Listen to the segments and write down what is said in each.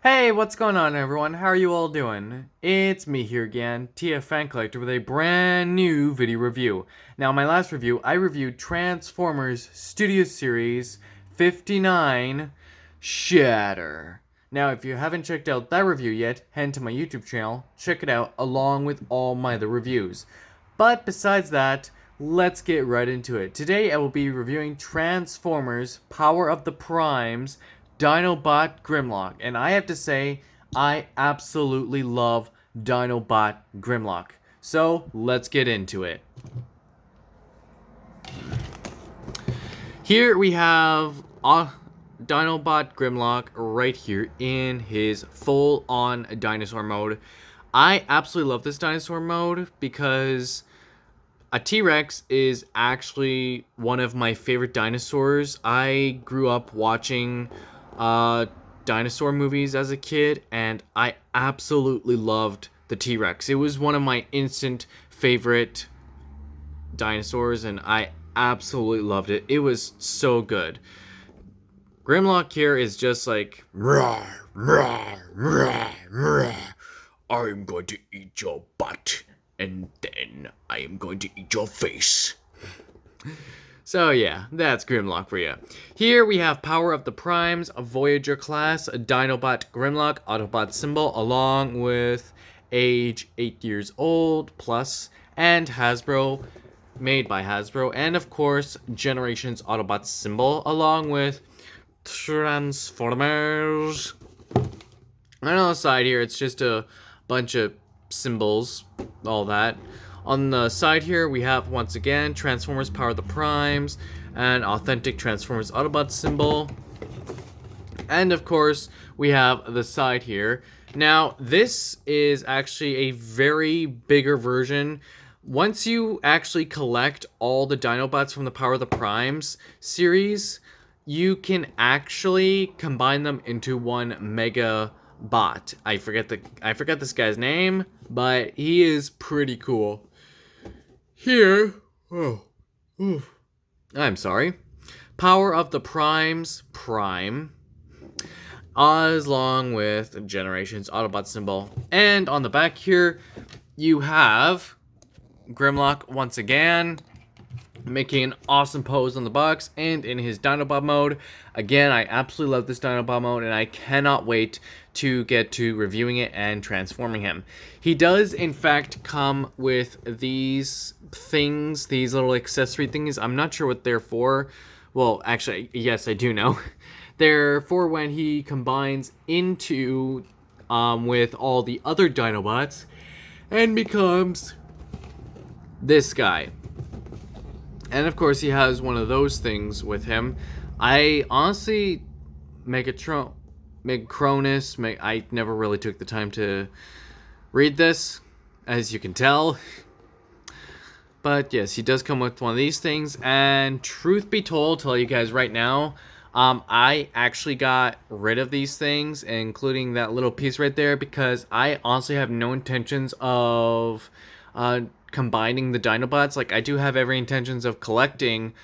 Hey, what's going on, everyone? How are you all doing? It's me here again, TF Fan Collector, with a brand new video review. Now, my last review, I reviewed Transformers Studio Series 59 Shatter. Now, if you haven't checked out that review yet, head to my YouTube channel, check it out, along with all my other reviews. But besides that, let's get right into it. Today, I will be reviewing Transformers Power of the Primes Dinobot Grimlock, and I have to say, I absolutely love Dinobot Grimlock. So, let's get into it. Here we have Dinobot Grimlock right here in his full-on dinosaur mode. I absolutely love this dinosaur mode because a T-Rex is actually one of my favorite dinosaurs. I grew up watching dinosaur movies as a kid, and I absolutely loved the T-Rex. It was one of my instant favorite dinosaurs, and I absolutely loved it. It was so good. Grimlock here is just like, "Rah, rah, rah, rah. I'm going to eat your butt, and then I am going to eat your face." So yeah, that's Grimlock for you. Here we have Power of the Primes, a Voyager class, a Dinobot Grimlock, Autobot symbol, along with age 8 years old plus, and Hasbro, made by Hasbro, and of course Generations Autobot symbol, along with Transformers. And on the side here, it's just a bunch of symbols, all that. On the side here, we have, once again, Transformers Power of the Primes, an authentic Transformers Autobot symbol. And, of course, we have the side here. Now, this is actually a very bigger version. Once you actually collect all the Dinobots from the Power of the Primes series, you can actually combine them into one mega bot. I forget this guy's name, but he is pretty cool. Here, I'm sorry. Power of the Primes Prime, along with Generations Autobot symbol. And on the back here, you have Grimlock once again, making an awesome pose on the box and in his Dinobot mode. Again, I absolutely love this Dinobot mode, and I cannot wait to get to reviewing it and transforming him. He does, in fact, come with these things, these little accessory things. I'm not sure what they're for. Well, actually, yes, I do know. They're for when he combines into with all the other Dinobots and becomes this guy. And of course, he has one of those things with him. I honestly, I never really took the time to read this, as you can tell. But yes, he does come with one of these things. And truth be told, tell you guys right now, I actually got rid of these things, including that little piece right there, because I honestly have no intentions of combining the Dinobots. Like, I do have every intentions of collecting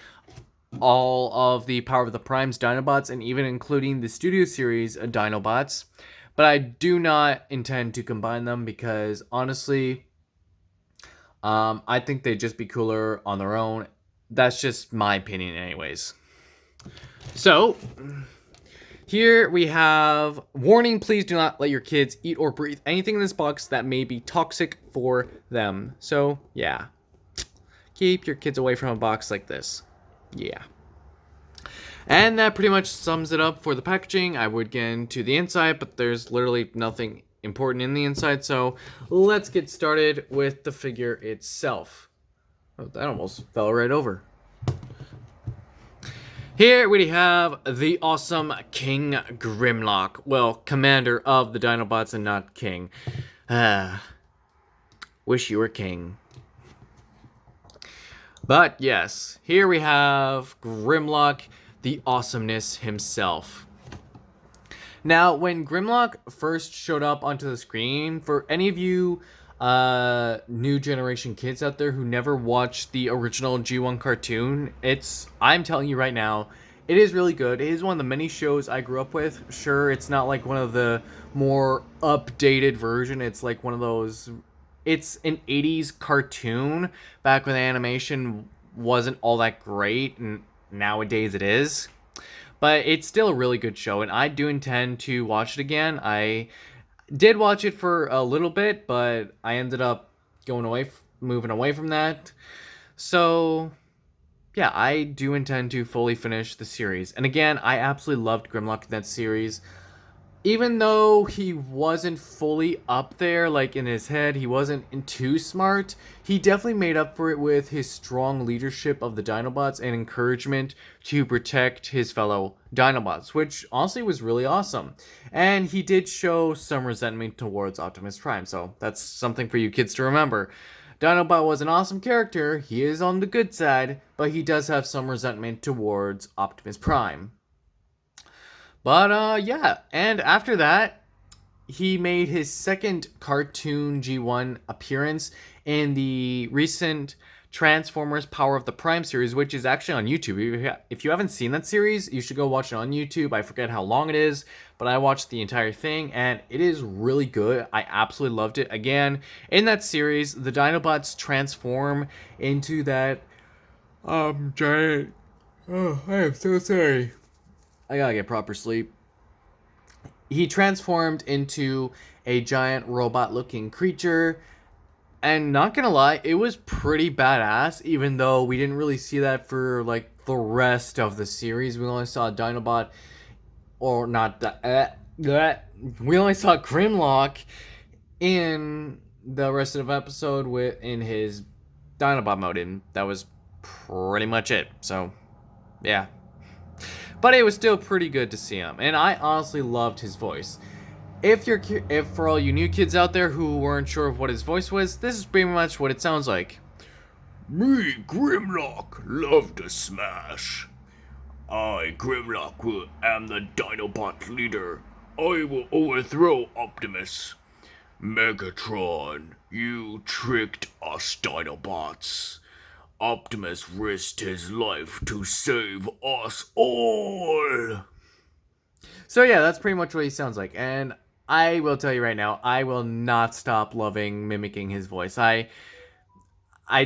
all of the Power of the Primes Dinobots, and even including the Studio Series Dinobots, but I do not intend to combine them because, honestly, I think they'd just be cooler on their own. That's just my opinion anyways. So, here we have, warning, please do not let your kids eat or breathe anything in this box that may be toxic for them. So, yeah. Keep your kids away from a box like this. Yeah. And that pretty much sums it up for the packaging. I would get into the inside, but there's literally nothing important in the inside. So, let's get started with the figure itself. Oh, that almost fell right over. Here we have the awesome King Grimlock. Well, commander of the Dinobots and not king. Wish you were king. But yes, here we have Grimlock, the awesomeness himself. Now, when Grimlock first showed up onto the screen, for any of you new generation kids out there who never watched the original G1 cartoon, I'm telling you right now, It is really good. It is one of the many shows I grew up with. Sure, it's not like one of the more updated version. It's like one of those. It's an 80s cartoon back when animation wasn't all that great, and nowadays it is. But it's still a really good show, and I do intend to watch it again. I did watch it for a little bit, but I ended up moving away from that. So yeah, I do intend to fully finish the series. And again, I absolutely loved Grimlock in that series. Even though he wasn't fully up there, like in his head, he wasn't too smart, he definitely made up for it with his strong leadership of the Dinobots and encouragement to protect his fellow Dinobots, which honestly was really awesome. And he did show some resentment towards Optimus Prime, so that's something for you kids to remember. Dinobot was an awesome character, he is on the good side, but he does have some resentment towards Optimus Prime. But yeah, and after that, he made his second cartoon G1 appearance in the recent Transformers Power of the Prime series, which is actually on YouTube. If you haven't seen that series, you should go watch it on YouTube. I forget how long it is, but I watched the entire thing, and it is really good. I absolutely loved it. Again, in that series, the Dinobots transform into that giant... Oh, I am so sorry. I gotta get proper sleep. He transformed into a giant robot-looking creature, and not gonna lie, it was pretty badass, even though we didn't really see that for, like, the rest of the series. We only saw Dinobot, or not, we only saw Grimlock in the rest of the episode in his Dinobot mode, and that was pretty much it, so, yeah. But it was still pretty good to see him, and I honestly loved his voice. If for all you new kids out there who weren't sure of what his voice was, this is pretty much what it sounds like. Me, Grimlock, love to smash. I, Grimlock, am the Dinobot leader. I will overthrow Optimus. Megatron, you tricked us Dinobots. Optimus risked his life to save us all. So yeah, that's pretty much what he sounds like. And I will tell you right now, I will not stop loving mimicking his voice. I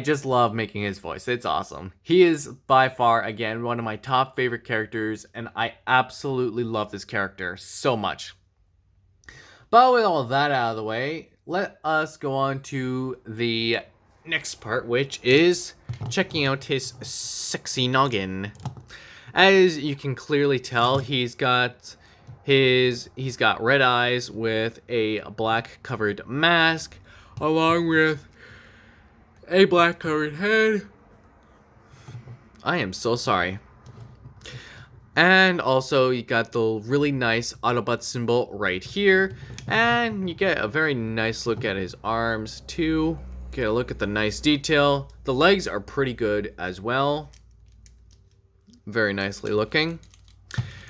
just love making his voice. It's awesome. He is by far, again, one of my top favorite characters, and I absolutely love this character so much. But with all that out of the way, let us go on to the next part, which is checking out his sexy noggin. As you can clearly tell, he's got red eyes with a black covered mask, along with a black covered head. I am so sorry. And also you got the really nice Autobot symbol right here, and you get a very nice look at his arms too. Get a look at the nice detail. The legs are pretty good as well. Very nicely looking.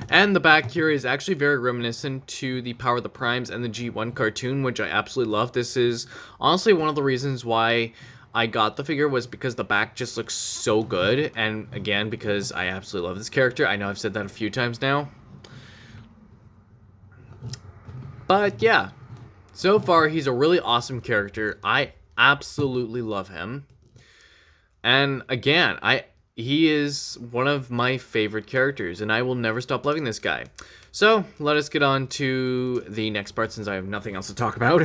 And the back here is actually very reminiscent to the Power of the Primes and the G1 cartoon, which I absolutely love. This is honestly one of the reasons why I got the figure, was because the back just looks so good. And again, because I absolutely love this character. I know I've said that a few times now. But yeah, so far he's a really awesome character. I absolutely love him. And again, he is one of my favorite characters, and I will never stop loving this guy. So, let us get on to the next part, since I have nothing else to talk about.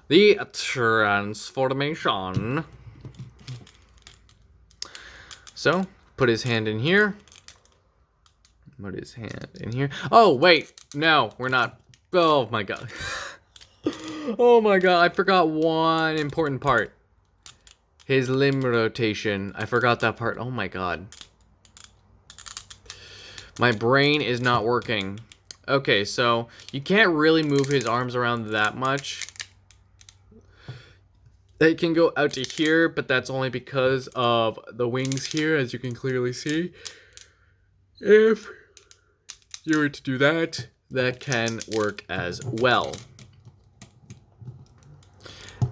The transformation. So, put his hand in here. Put his hand in here. Oh, wait. No, we're not. Oh, my God. Oh, my God. I forgot one important part. His limb rotation. I forgot that part. Oh my god. My brain is not working. Okay, so you can't really move his arms around that much. They can go out to here, but that's only because of the wings here, as you can clearly see. If you were to do that, that can work as well.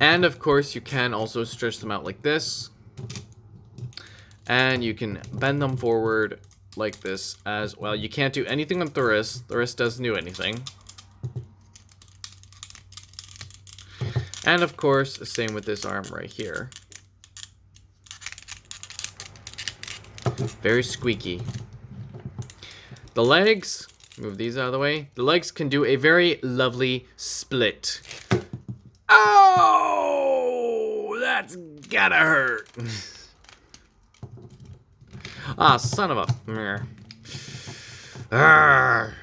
And of course, you can also stretch them out like this. And you can bend them forward like this as well. You can't do anything with the wrist. The wrist doesn't do anything. And of course, same with this arm right here. Very squeaky. The legs, move these out of the way. The legs can do a very lovely split. Oh, that's gotta hurt. Ah, son of a... Arrgh.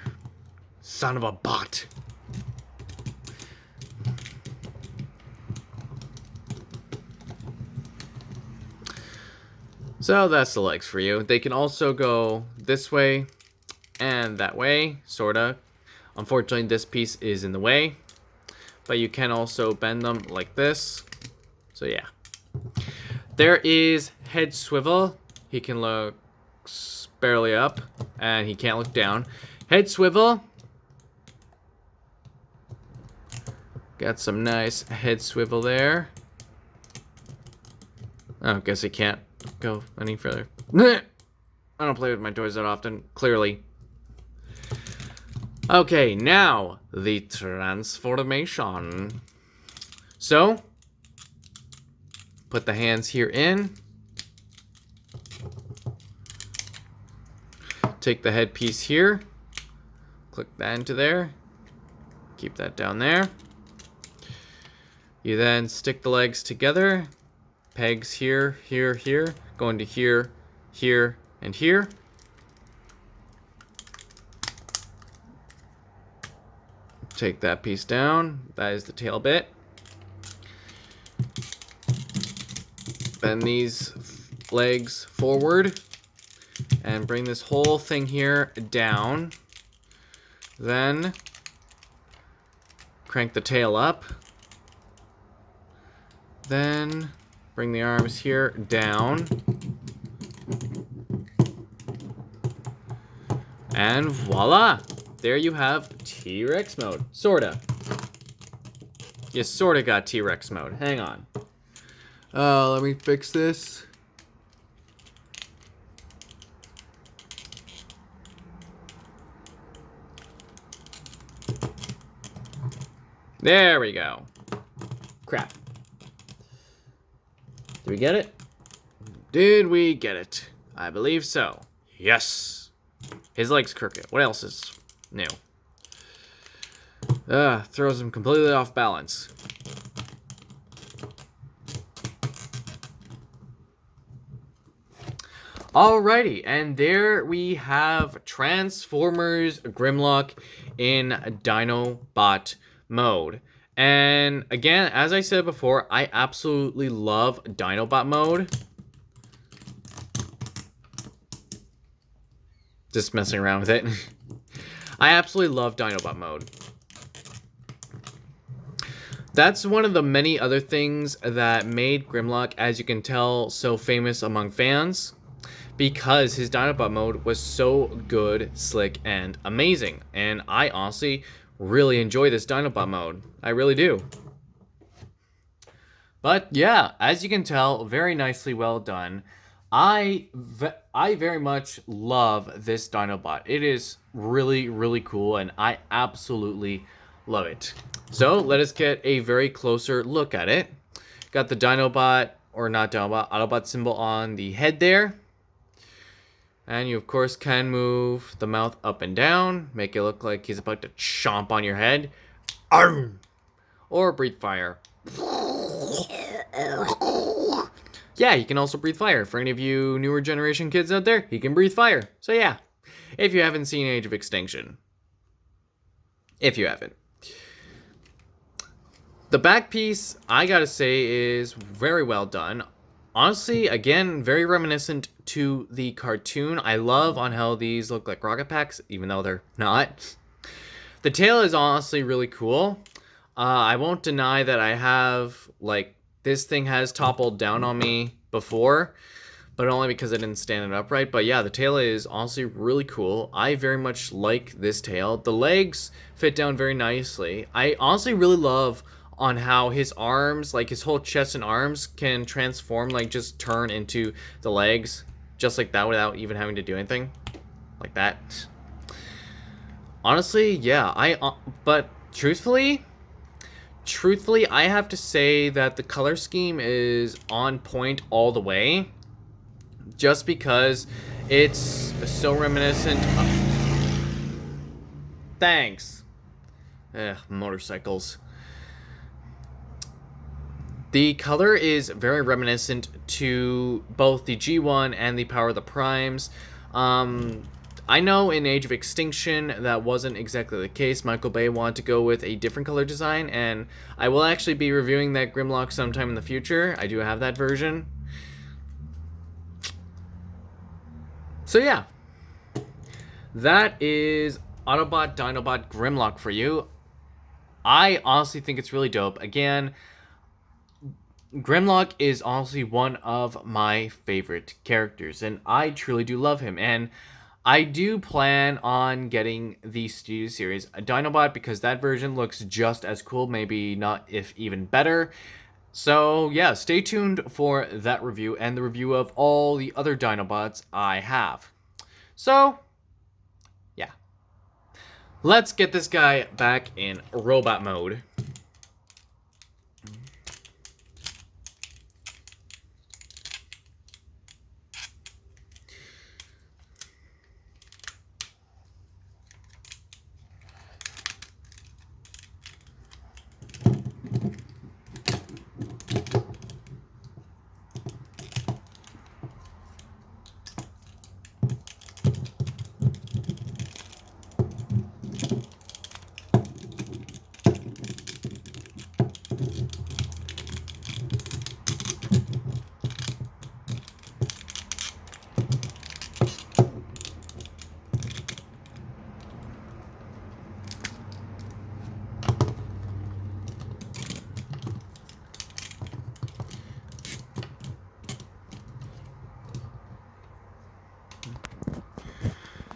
Son of a bot. So that's the legs for you. They can also go this way and that way, sorta. Unfortunately, this piece is in the way. But you can also bend them like this. So yeah. There is head swivel. He can look barely up, and he can't look down. Head swivel. Got some nice head swivel there. Oh, guess he can't go any further. I don't play with my toys that often, clearly. Okay, now the transformation. So, put the hands here in. Take the headpiece here. Click that into there. Keep that down there. You then stick the legs together. Pegs here, here, here. Going to here, here, and here. Take that piece down. That is the tail bit. Bend these legs forward. And bring this whole thing here down. Then crank the tail up. Then bring the arms here down. And voila! There you have T-Rex mode. Sorta. You sorta got T-Rex mode. Hang on. Let me fix this. There we go. Crap. Did we get it? Did we get it? I believe so. Yes. His leg's crooked. What else is new? Throws him completely off balance. Alrighty, and there we have Transformers Grimlock in Dinobot mode. And again, as I said before, I absolutely love Dinobot mode. Just messing around with it. I absolutely love Dinobot mode. That's one of the many other things that made Grimlock, as you can tell, so famous among fans. Because his Dinobot mode was so good, slick, and amazing. And I honestly really enjoy this Dinobot mode. I really do. But yeah, as you can tell, very nicely well done. I very much love this Dinobot. It is really, really cool, and I absolutely love it. So let us get a very closer look at it. Got the Dinobot, or not Dinobot, Autobot symbol on the head there. And you, of course, can move the mouth up and down. Make it look like he's about to chomp on your head. Arrgh! Or breathe fire. Yeah, he can also breathe fire. For any of you newer generation kids out there, he can breathe fire. So yeah, if you haven't seen Age of Extinction. If you haven't. The back piece, I gotta say, is very well done. Honestly, again, very reminiscent to the cartoon. I love on how these look like rocket packs, even though they're not. The tail is honestly really cool. I won't deny that I have, like, this thing has toppled down on me before, but only because I didn't stand it upright. But yeah, the tail is honestly really cool. I very much like this tail. The legs fit down very nicely. I honestly really love on how his arms, like his whole chest and arms, can transform, like just turn into the legs. just like that without even having to do anything. Like that. Honestly, yeah, but truthfully, I have to say that the color scheme is on point all the way. Just because it's so reminiscent of... Thanks. Ugh, motorcycles. The color is very reminiscent to both the G1 and the Power of the Primes. I know in Age of Extinction that wasn't exactly the case. Michael Bay wanted to go with a different color design, and I will actually be reviewing that Grimlock sometime in the future. I do have that version. So yeah, that is Autobot Dinobot Grimlock for you. I honestly think it's really dope. Again, Grimlock is honestly one of my favorite characters, and I truly do love him. And I do plan on getting the Studio Series Dinobot because that version looks just as cool, maybe not if even better. So yeah, stay tuned for that review and the review of all the other Dinobots I have. So, yeah. Let's get this guy back in robot mode.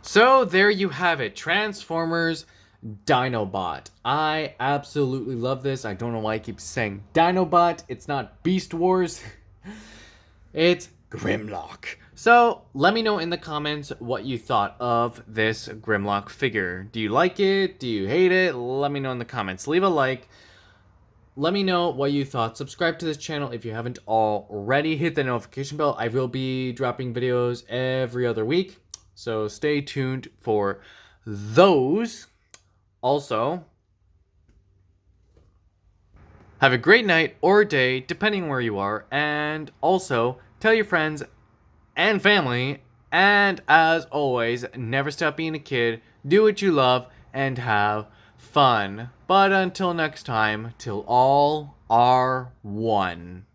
So there you have it, Transformers Dinobot. I absolutely love this. I don't know why I keep saying Dinobot. It's not Beast Wars. It's Grimlock. So let me know in the comments what you thought of this Grimlock figure. Do you like it? Do you hate it? Let me know in the comments. Leave a like. Let me know what you thought. Subscribe to this channel if you haven't already. Hit the notification bell. I will be dropping videos every other week, so stay tuned for those. Also, have a great night or day, depending where you are, and also tell your friends and family, and as always, never stop being a kid, do what you love, and have fun. But until next time, till all are one.